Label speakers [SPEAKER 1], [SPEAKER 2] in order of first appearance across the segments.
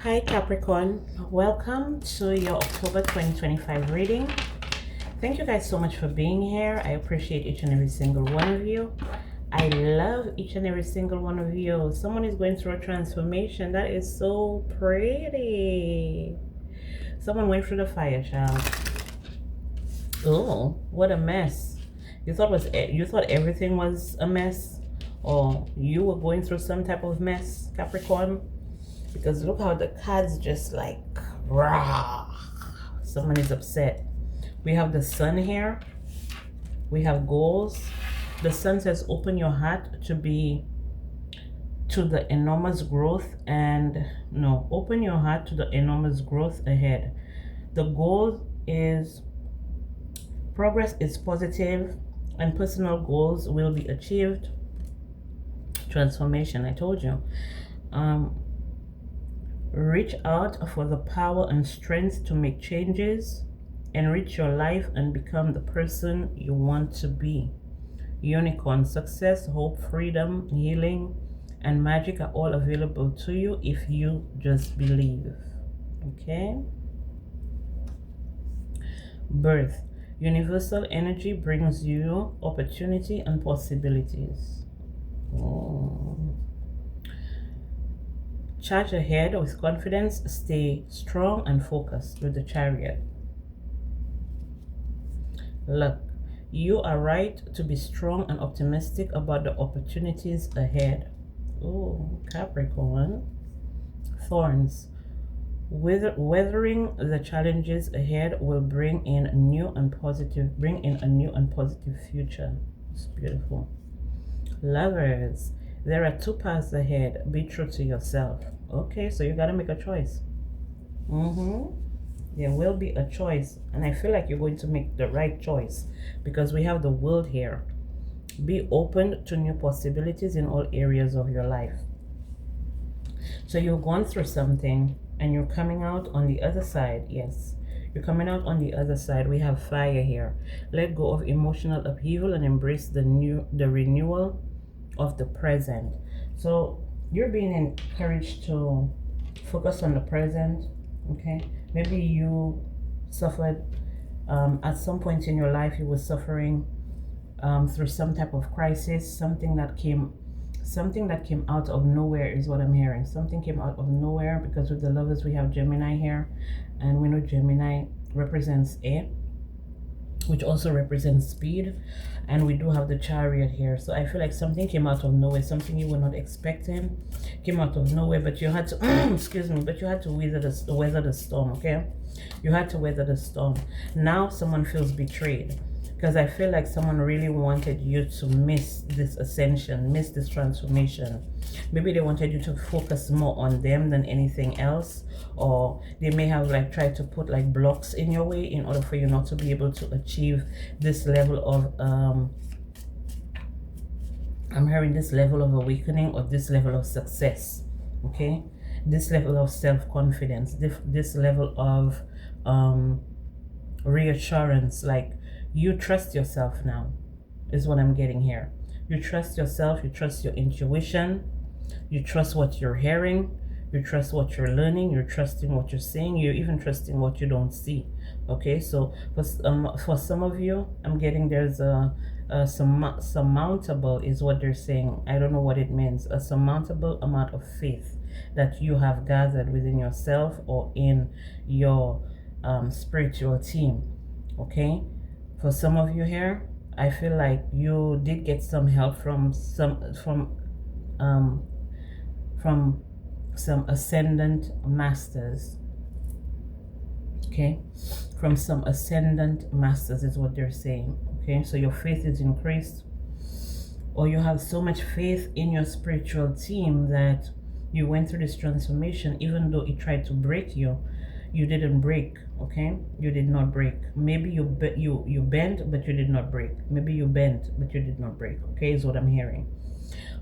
[SPEAKER 1] Hi Capricorn, welcome to your October 2025 reading. Thank you guys so much for being here. I appreciate each and every single one of you. I love each and every single one of you. Someone is going through a transformation. That is so pretty. Someone went through the fire, child. Oh, what a mess. You thought everything was a mess? Or you were going through some type of mess, Capricorn? Because look how the cards just like, rah. Someone is upset. We have the sun here. We have goals. The sun says open your heart to the enormous growth open your heart to the enormous growth ahead. The goal is progress is positive and personal goals will be achieved. Transformation, I told you. Reach out for the power and strength to make changes, enrich your life, and become the person you want to be. Unicorn, success, hope, freedom, healing, and magic are all available to you if you just believe. Okay? Birth, universal energy brings you opportunity and possibilities. Charge ahead with confidence, stay strong and focused with the Chariot. Luck, you are right to be strong and optimistic about the opportunities ahead. Oh, Capricorn. Thorns, weathering the challenges ahead will bring in a new and positive future. It's beautiful. Lovers, there are two paths ahead. Be true to yourself. Okay, so you got to make a choice. There will be a choice. And I feel like you're going to make the right choice because we have the world here. Be open to new possibilities in all areas of your life. So you've gone through something and you're coming out on the other side. Yes, you're coming out on the other side. We have fire here. Let go of emotional upheaval and embrace the renewal of the present. So you're being encouraged to focus on the present. Okay, maybe you suffered at some point in your life. You were suffering through some type of crisis, something that came out of nowhere is what I'm hearing. Something came out of nowhere because with the Lovers we have Gemini here, and we know Gemini represents air, which also represents speed, and we do have the Chariot here. So I feel like something came out of nowhere, something you were not expecting came out of nowhere, but you had to excuse me, but you had to weather the storm. Okay, you had to weather the storm. Now someone feels betrayed because I feel like someone really wanted you to miss this ascension, miss this transformation. Maybe they wanted you to focus more on them than anything else, or they may have like tried to put like blocks in your way in order for you not to be able to achieve this level of I'm hearing this level of awakening or this level of success. Okay, this level of self-confidence, this level of reassurance, like you trust yourself now is what I'm getting here. You trust yourself, you trust your intuition, you trust what you're hearing, you trust what you're learning, you're trusting what you're saying, you're even trusting what you don't see. Okay, so for some of you, I'm getting there's surmountable is what they're saying. I don't know what it means. A surmountable amount of faith that you have gathered within yourself or in your spiritual team. Okay, for some of you here, I feel like you did get some help from some ascendant masters. Okay, from some ascendant masters is what they're saying. Okay, so your faith is increased, or you have so much faith in your spiritual team that you went through this transformation. Even though it tried to break you, you didn't break. Okay, you did not break. Maybe you bent, but you did not break. Maybe you bent, but you did not break. Okay, is what I'm hearing.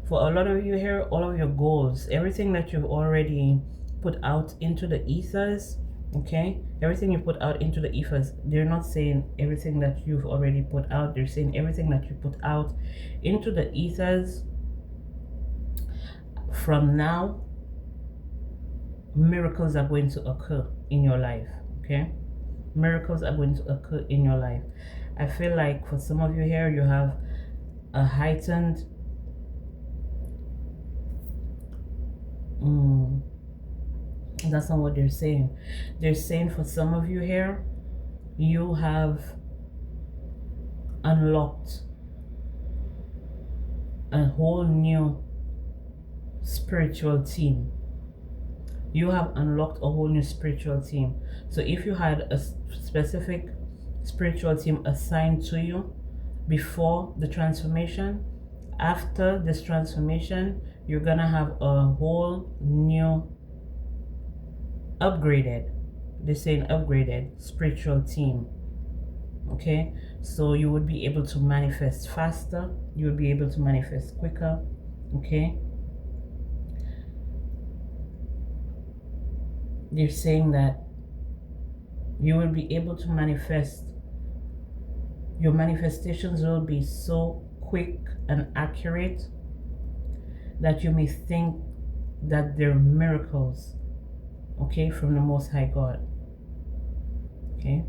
[SPEAKER 1] For a lot of you here, all of your goals, everything that you've already put out into the ethers, okay, everything you put out into the ethers, they're not saying everything that you've already put out. They're saying everything that you put out into the ethers from now miracles are going to occur in your life. Okay, miracles are going to occur in your life. I feel like for some of you here, you have a heightened that's not what they're saying. They're saying for some of you here, you have unlocked a whole new spiritual team. You have unlocked a whole new spiritual team. So if you had a specific spiritual team assigned to you before the transformation, after this transformation, you're gonna have a whole new upgraded, they're saying upgraded spiritual team. Okay, so you would be able to manifest faster, you would be able to manifest quicker. Okay, they're saying that you will be able to manifest, your manifestations will be so quick and accurate that you may think that they're miracles, okay, from the Most High God. Okay,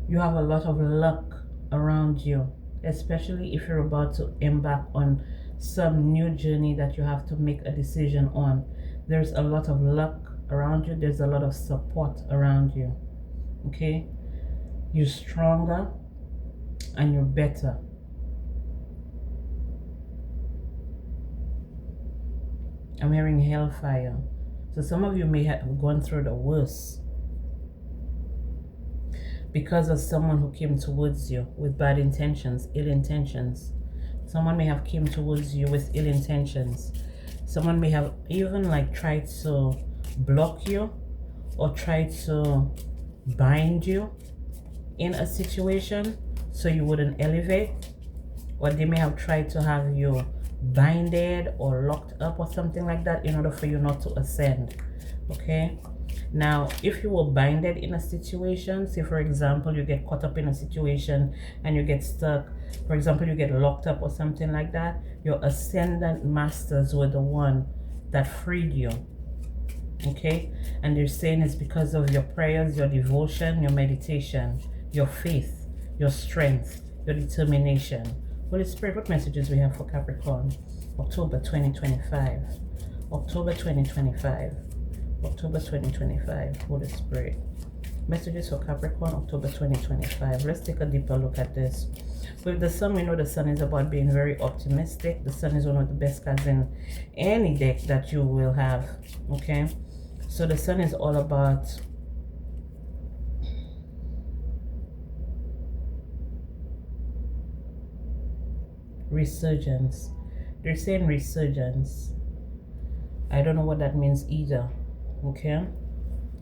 [SPEAKER 1] you have a lot of luck around you, especially if you're about to embark on some new journey that you have to make a decision on. There's a lot of luck around you, there's a lot of support around you. Okay, you're stronger and you're better. I'm hearing hellfire. So some of you may have gone through the worst because of someone who came towards you with bad intentions, ill intentions. Someone may have came towards you with ill intentions. Someone may have even like tried to block you or tried to bind you in a situation so you wouldn't elevate, or they may have tried to have you binded or locked up or something like that in order for you not to ascend. Okay, now if you were binded in a situation, say for example you get caught up in a situation and you get stuck, for example you get locked up or something like that, your ascendant masters were the one that freed you. Okay, and they're saying it's because of your prayers, your devotion, your meditation, your faith, your strength, your determination. Holy Spirit, what messages we have for Capricorn? October 2025. October 2025. October 2025. Holy Spirit. Messages for Capricorn, October 2025. Let's take a deeper look at this. With the sun, we know the sun is about being very optimistic. The sun is one of the best cards in any deck that you will have. Okay? So the sun is all about resurgence. They're saying resurgence. I don't know what that means either. Okay,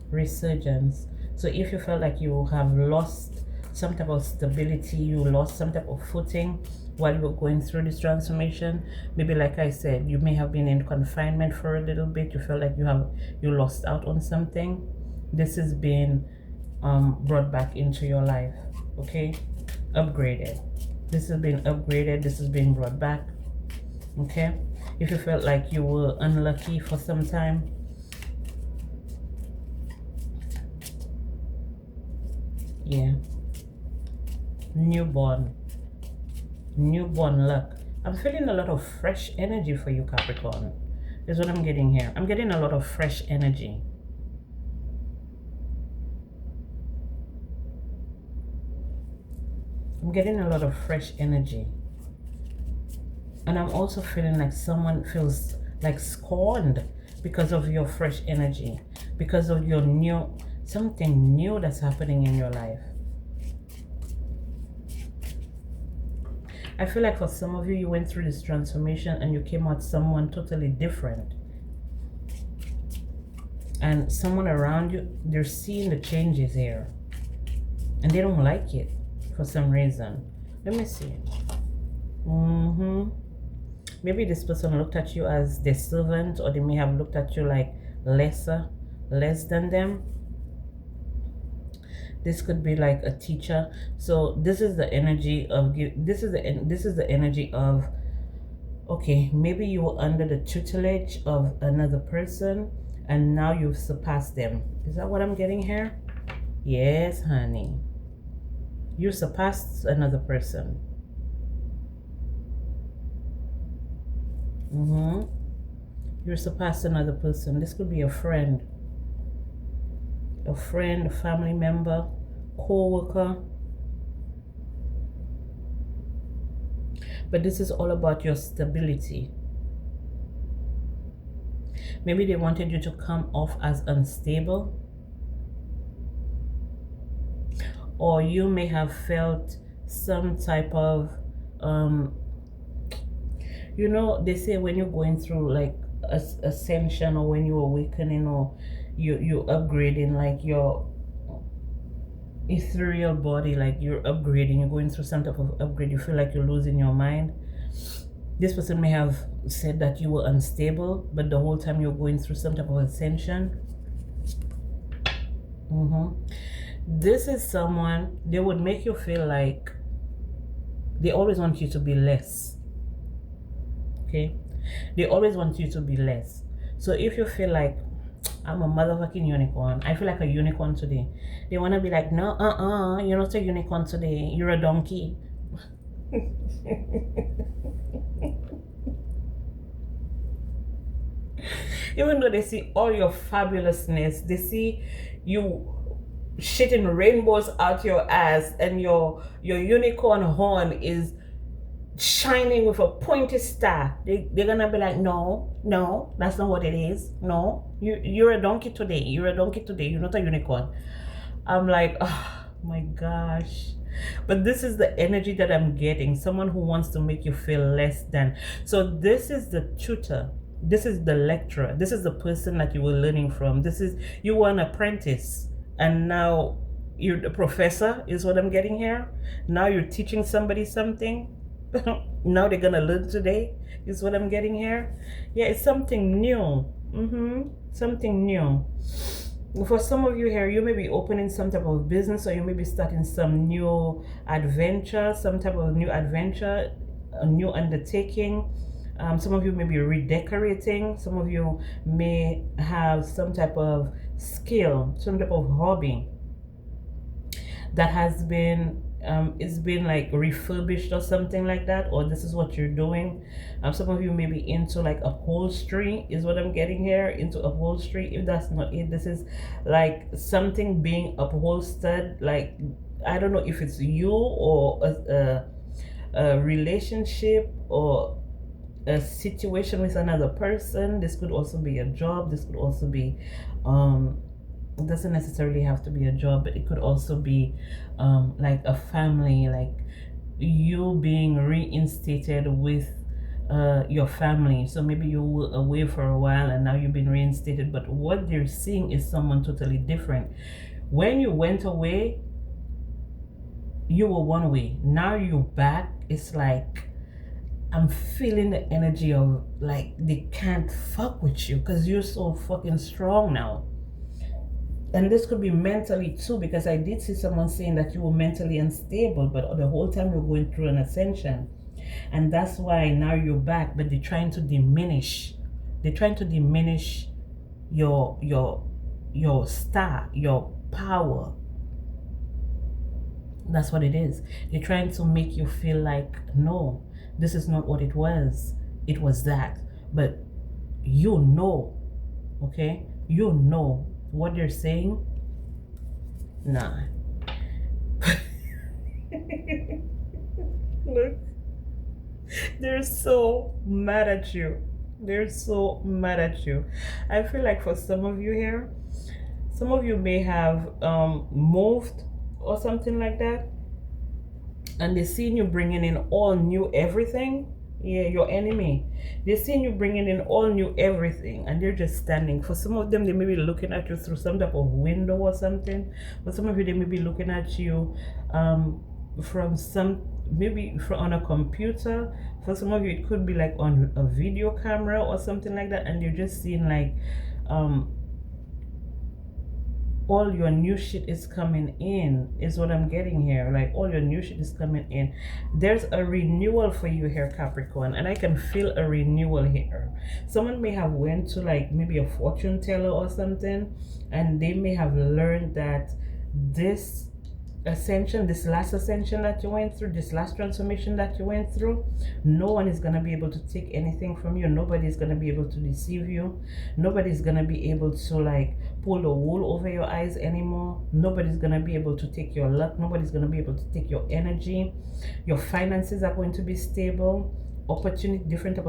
[SPEAKER 1] resurgence. So if you felt like you have lost some type of stability, you lost some type of footing while you were going through this transformation, maybe like I said, you may have been in confinement for a little bit, you felt like you lost out on something. This is being brought back into your life. Okay, upgraded. This has been upgraded, this is being brought back. Okay, if you felt like you were unlucky for some time, yeah, newborn luck. I'm feeling a lot of fresh energy for you, Capricorn. Is what I'm getting here. I'm getting a lot of fresh energy. I'm getting a lot of fresh energy. And I'm also feeling like someone feels like scorned because of your fresh energy, because of your something new that's happening in your life. I feel like for some of you, you went through this transformation and you came out someone totally different. And someone around you, they're seeing the changes here. And they don't like it for some reason. Let me see. Maybe this person looked at you as their servant, or they may have looked at you like less than them. This could be like a teacher. So this is the energy of Okay, maybe you were under the tutelage of another person and now you've surpassed them. Is that what I'm getting here? Yes, honey. You surpassed another person. You surpassed another person. This could be a friend, a family member, co-worker. But this is all about your stability. Maybe they wanted you to come off as unstable, or you may have felt some type of you know, they say when you're going through like ascension, or when you're awakening, or you're upgrading, like your ethereal body, like you're upgrading, you're going through some type of upgrade, you feel like you're losing your mind. This person may have said that you were unstable, but the whole time you're going through some type of ascension. This is someone, they would make you feel like they always want you to be less. Okay, they always want you to be less. So if you feel like, I'm a motherfucking unicorn, I feel like a unicorn today, they want to be like, no, you're not a unicorn today, you're a donkey. Even though they see all your fabulousness, they see you shitting rainbows out your ass, and your unicorn horn is shining with a pointy star, they're gonna be like, no, that's not what it is. No, you're a donkey today, you're not a unicorn. I'm like, oh my gosh. But this is the energy that I'm getting, someone who wants to make you feel less than. So this is the tutor, this is the lecturer, this is the person that you were learning from. This is, you were an apprentice, and now you're the professor, is what I'm getting here. Now you're teaching somebody something. Now they're gonna learn today, is what I'm getting here. Yeah, it's something new. Something new. For some of you here, you may be opening some type of business, or you may be starting some new adventure, a new undertaking. Some of you may be redecorating. Some of you may have some type of skill, some type of hobby that has been it's been like refurbished or something like that, or this is what you're doing. Some of you may be into like upholstery, is what I'm getting here, into upholstery. If that's not it, this is like something being upholstered. Like, I don't know if it's you, or a relationship, or a situation with another person. This could also be a job. This could also be it doesn't necessarily have to be a job, but it could also be like a family, like you being reinstated with your family. So maybe you were away for a while and now you've been reinstated, but what they're seeing is someone totally different. When you went away, you were one way. Now you're back. It's like, I'm feeling the energy of like they can't fuck with you because you're so fucking strong now. And this could be mentally too, because I did see someone saying that you were mentally unstable, but the whole time you're going through an ascension. And that's why now you're back, but they're trying to diminish. They're trying to diminish your star, your power. That's what it is. They're trying to make you feel like, no, this is not what it was. It was that. But you know, okay? You know what they're saying. Nah. Look, they're so mad at you. They're so mad at you. I feel like for some of you here, some of you may have moved or something like that, and they're seeing you bringing in all new everything. Yeah, your enemy, they're seeing you bringing in all new everything, and they're just standing. For some of them, they may be looking at you through some type of window or something. For some of you, they may be looking at you from some, maybe from on a computer. For some of you, it could be like on a video camera or something like that, and you're just seeing like all your new shit is coming in, is what I'm getting here. Like all your new shit is coming in. There's a renewal for you here, Capricorn, and I can feel a renewal here. Someone may have went to like maybe a fortune teller or something, and they may have learned that this ascension, this last ascension that you went through, this last transformation that you went through, no one is going to be able to take anything from you. Nobody is going to be able to deceive you. Nobody's going to be able to like pull the wool over your eyes anymore. Nobody's going to be able to take your luck. Nobody's going to be able to take your energy. Your finances are going to be stable. Different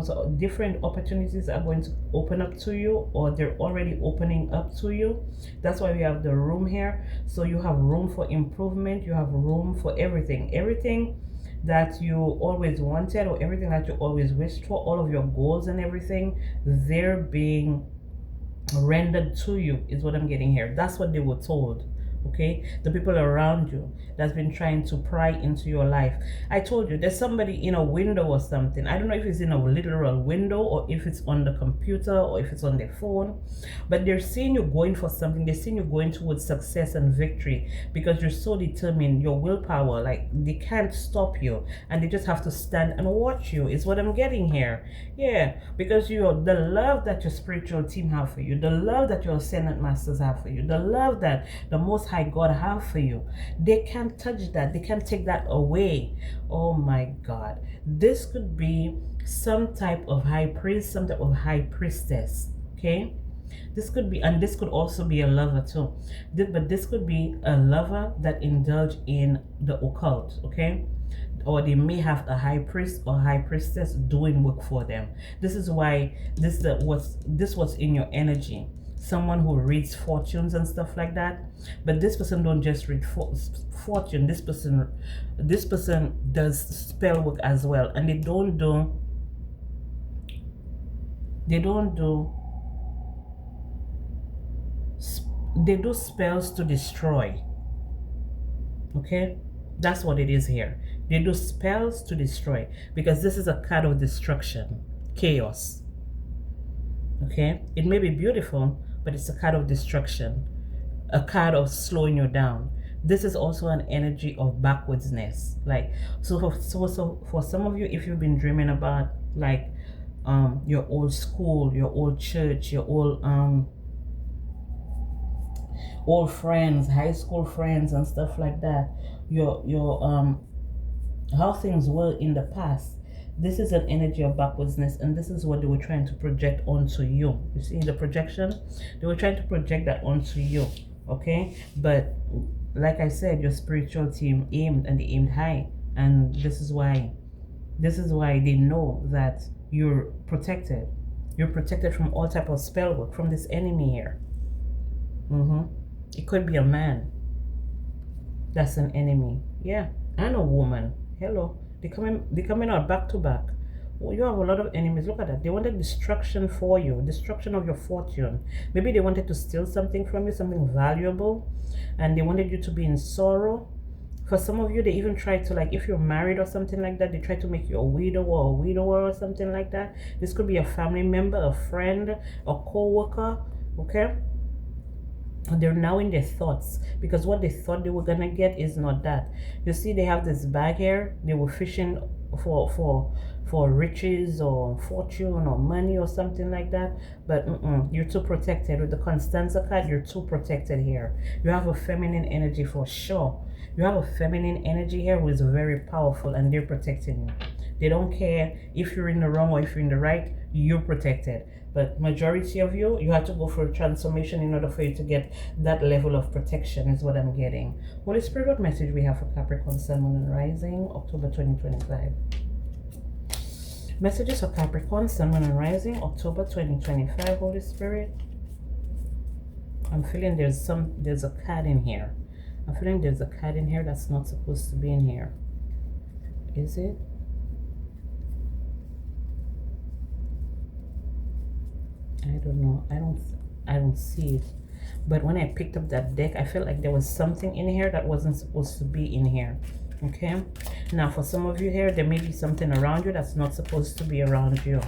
[SPEAKER 1] opportunities are going to open up to you, or they're already opening up to you. That's why we have the room here. So you have room for improvement. You have room for everything that you always wanted, or everything that you always wished for, all of your goals and everything, they're being rendered to you, is what I'm getting here. That's what they were told. Okay, the people around you that's been trying to pry into your life. I told you there's somebody in a window or something. I don't know if it's in a literal window, or if it's on the computer, or if it's on their phone, but they're seeing you going for something. They're seeing you going towards success and victory, because you're so determined. Your willpower, like, they can't stop you, and they just have to stand and watch you, is what I'm getting here. Yeah, because the love that your spiritual team have for you, the love that your ascendant masters have for you, the love that the Most High God have for you, they can't touch that. They can't take that away. Oh my God, this could be some type of high priest, some type of high priestess. Okay, this could be, and this could also be a lover too, but this could be a lover that indulge in the occult. Okay, or they may have a high priest or high priestess doing work for them. This is why this was in your energy. Someone who reads fortunes and stuff like that, but this person don't just read fortune. This person does spell work as well, and they do spells to destroy. Okay, that's what it is here. They do spells to destroy, because this is a card of destruction, chaos. Okay, it may be beautiful, but it's a card of destruction, a card of slowing you down. This is also an energy of backwardsness. Like, so for some of you, if you've been dreaming about like your old school, your old church, your old friends, high school friends and stuff like that, your how things were in the past, this is an energy of backwardsness, and this is what they were trying to project onto you. You see the projection? They were trying to project that onto you. Okay, but like I said, your spiritual team aimed high, and this is why they know that you're protected. You're protected from all type of spell work from this enemy here. It could be a man that's an enemy, yeah, and a woman. Hello, they coming out back to back. Well, you have a lot of enemies. Look at that. They wanted destruction for you, destruction of your fortune. Maybe they wanted to steal something from you, something valuable, and they wanted you to be in sorrow. For some of you, they even try to, like, if you're married or something like that, they try to make you a widower or something like that. This could be a family member, a friend, a co-worker. Okay, they're now in their thoughts, because what they thought they were gonna get is not that. You see, they have this bag here. They were fishing for riches or fortune or money or something like that, but you're too protected. With the Constanza card, you're too protected here. You have a feminine energy for sure. You have a feminine energy here who is very powerful, and they're protecting you. They don't care if you're in the wrong or if you're in the right, you're protected. But majority of you have to go for a transformation in order for you to get that level of protection, is what I'm getting. Holy Spirit, what message we have for Capricorn, Sun, Moon, and Rising, October 2025? Messages for Capricorn, Sun, Moon, and Rising, October 2025, Holy Spirit. I'm feeling there's a card in here. I'm feeling there's a card in here that's not supposed to be in here. Is it? I don't know. I don't see it. But when I picked up that deck, I felt like there was something in here that wasn't supposed to be in here. Okay. Now, for some of you here, there may be something around you that's not supposed to be around you.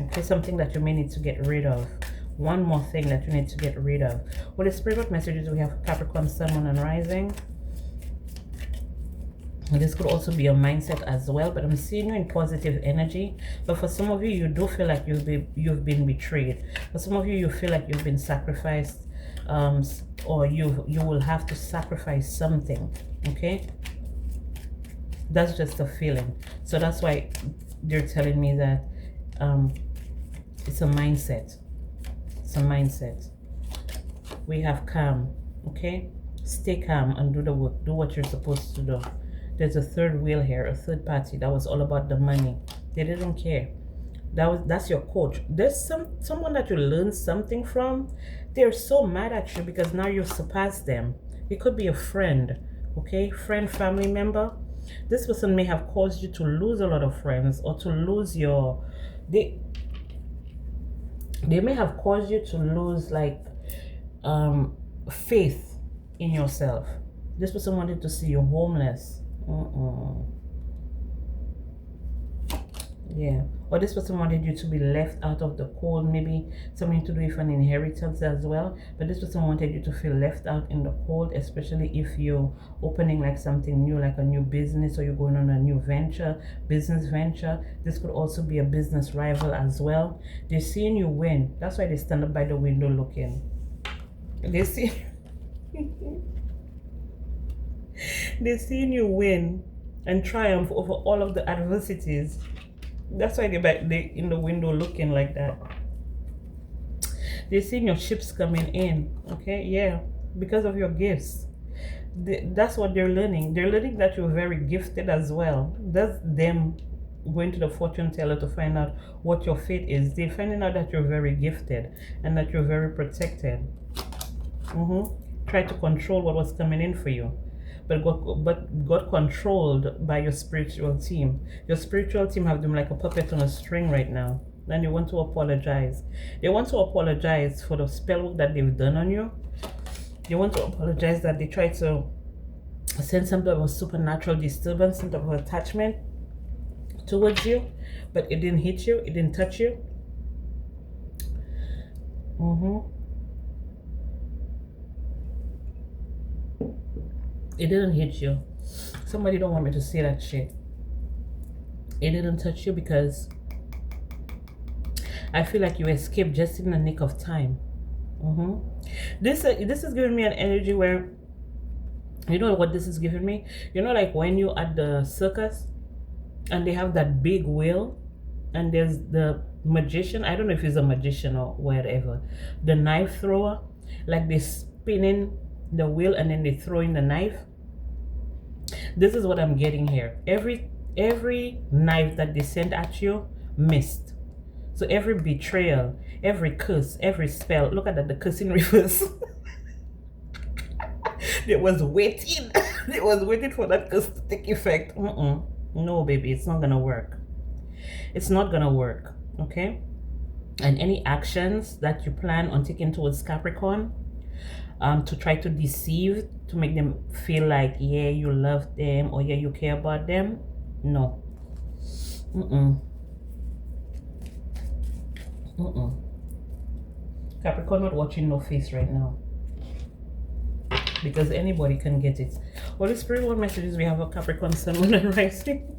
[SPEAKER 1] Okay, something that you may need to get rid of. one more thing that you need to get rid of. Holy Spirit, what messages do we have? Capricorn, Sun, Moon, and Rising. And this could also be a mindset as well, but I'm seeing you in positive energy. But for some of you, you do feel like you've been betrayed. For some of you, you feel like you've been sacrificed, or you will have to sacrifice something. Okay, that's just a feeling. So that's why they're telling me that it's a mindset. It's a mindset. We have calm. Okay, stay calm and do the work. Do what you're supposed to do. There's a third wheel here, a third party that was all about the money. They didn't care. That's your coach. There's someone that you learn something from. They're so mad at you because now you've surpassed them. It could be a friend, okay? Friend, family member. This person may have caused you to lose a lot of friends, or to lose your... They may have caused you to lose like faith in yourself. This person wanted to see you homeless. Yeah, or this person wanted you to be left out of the cold, maybe something to do with an inheritance as well. But this person wanted you to feel left out in the cold, especially if you're opening like something new, like a new business, or you're going on a new business venture. This could also be a business rival as well. They're seeing you win. That's why they stand up by the window looking. They see they're seeing you win and triumph over all of the adversities. That's why they're in the window looking like that. They're seeing your ships coming in. Okay, yeah, because of your gifts. That's what they're learning. They're learning that you're very gifted as well. That's them going to the fortune teller to find out what your fate is. They're finding out that you're very gifted and that you're very protected. Try to control what was coming in for you, but got controlled by your spiritual team. Your spiritual team have them like a puppet on a string right now. Then they want to apologize. They want to apologize for the spell work that they've done on you. They want to apologize that they tried to send some type of supernatural disturbance, some type of attachment towards you, but it didn't hit you, it didn't touch you. It didn't hit you. Somebody don't want me to say that shit. It didn't touch you because I feel like you escaped just in the nick of time. This is giving me an energy where, you know what this is giving me? You know, like when you're at the circus and they have that big wheel and there's the magician. I don't know if he's a magician or whatever. The knife thrower, like they spinning the wheel and then they throw in the knife. This is what I'm getting here. Every knife that they sent at you missed. So every betrayal, every curse, every spell. Look at that, the curse in reverse. It was waiting. It was waiting for that curse to take effect. No, baby, it's not gonna work. It's not gonna work. Okay. And any actions that you plan on taking towards Capricorn, to try to deceive, to make them feel like, yeah, you love them, or yeah, you care about them. No. Capricorn not watching no face right now, because anybody can get it. Holy Spirit, what messages we have of Capricorn, Sun, Moon, and Rising?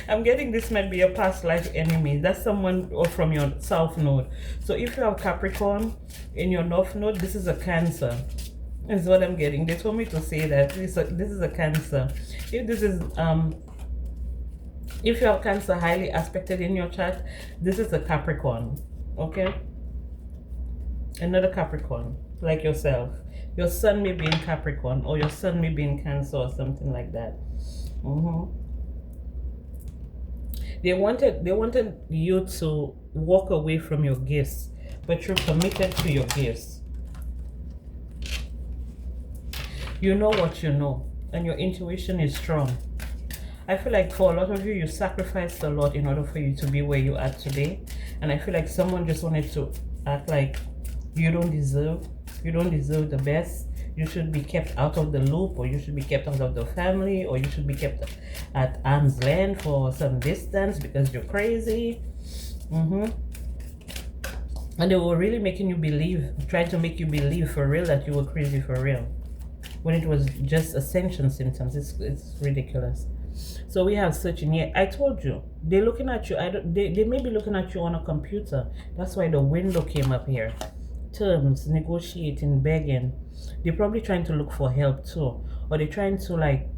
[SPEAKER 1] I'm getting this might be a past life enemy. That's someone or from your south node. So if you have Capricorn in your north node, this is a Cancer. Is what I'm getting. They told me to say that this is a Cancer. If this is if you have Cancer highly aspected in your chart, this is a Capricorn. Okay, another Capricorn like yourself. Your sun may be in Capricorn, or your sun may be in Cancer, or something like that. They wanted you to walk away from your gifts, but you're committed to your gifts. You know what you know, and your intuition is strong. I feel like for a lot of you, you sacrificed a lot in order for you to be where you are today. And I feel like someone just wanted to act like you don't deserve the best. You should be kept out of the loop, or you should be kept out of the family, or you should be kept at arm's length for some distance because you're crazy. Mm-hmm. And they were really making you believe, trying to make you believe for real that you were crazy for real, when it was just ascension symptoms. It's ridiculous. So we have searching here. I told you, they're looking at you. They may be looking at you on a computer. That's why the window came up here. Terms, negotiating, begging. They're probably trying to look for help too. Or they're trying to like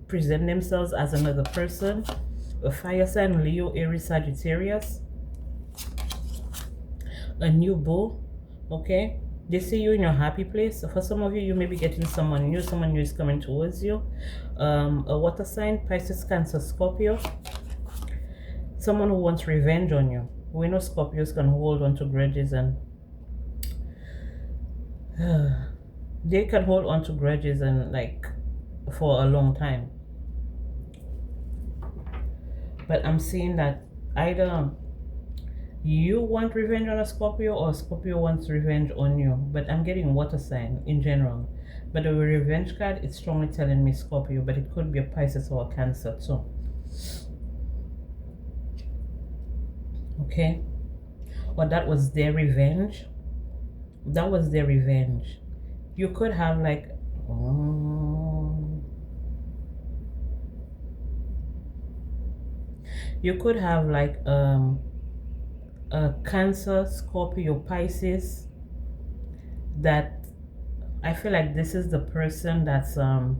[SPEAKER 1] present themselves as another person. A fire sign, Leo, Aries, Sagittarius. A new beau, okay? They see you in your happy place. For some of you, you may be getting someone new is coming towards you. A water sign, Pisces, Cancer, Scorpio. Someone who wants revenge on you. We know Scorpios can hold on to grudges, and they can hold on to grudges and like for a long time. But I'm seeing that either you want revenge on a Scorpio or Scorpio wants revenge on you. But I'm getting water sign in general. But the revenge card, it's strongly telling me Scorpio, but it could be a Pisces or a Cancer too. Okay? Or that was their revenge. That was their revenge. You could have like... you could have like a Cancer, Scorpio, Pisces that I feel like this is the person that's the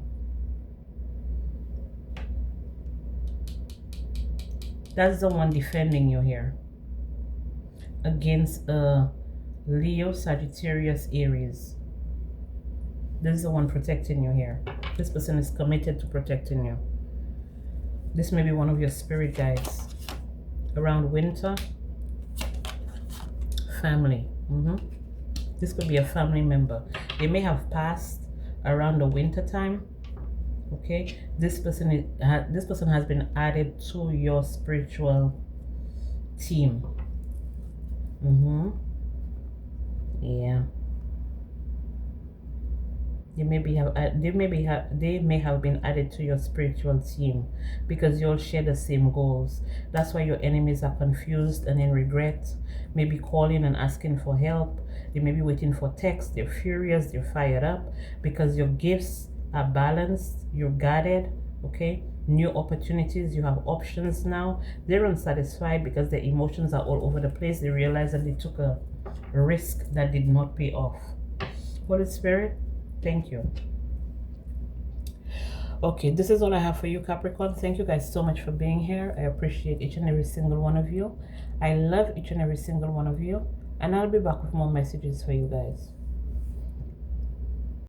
[SPEAKER 1] one defending you here against Leo, Sagittarius, Aries. This is the one protecting you here. This person is committed to protecting you. This may be one of your spirit guides. Around winter, family. This could be a family member. They may have passed around the winter time. Okay, this person has been added to your spiritual team. Yeah. They may have been added to your spiritual team because you all share the same goals. That's why your enemies are confused and in regret, maybe calling and asking for help. They may be waiting for text. They're furious, they're fired up because your gifts are balanced, you're guarded, okay? New opportunities, you have options now. They're unsatisfied because their emotions are all over the place. They realize that they took a risk that did not pay off. Holy Spirit, thank you. Okay, this is all I have for you, Capricorn. Thank you guys so much for being here. I appreciate each and every single one of you. I love each and every single one of you. And I'll be back with more messages for you guys.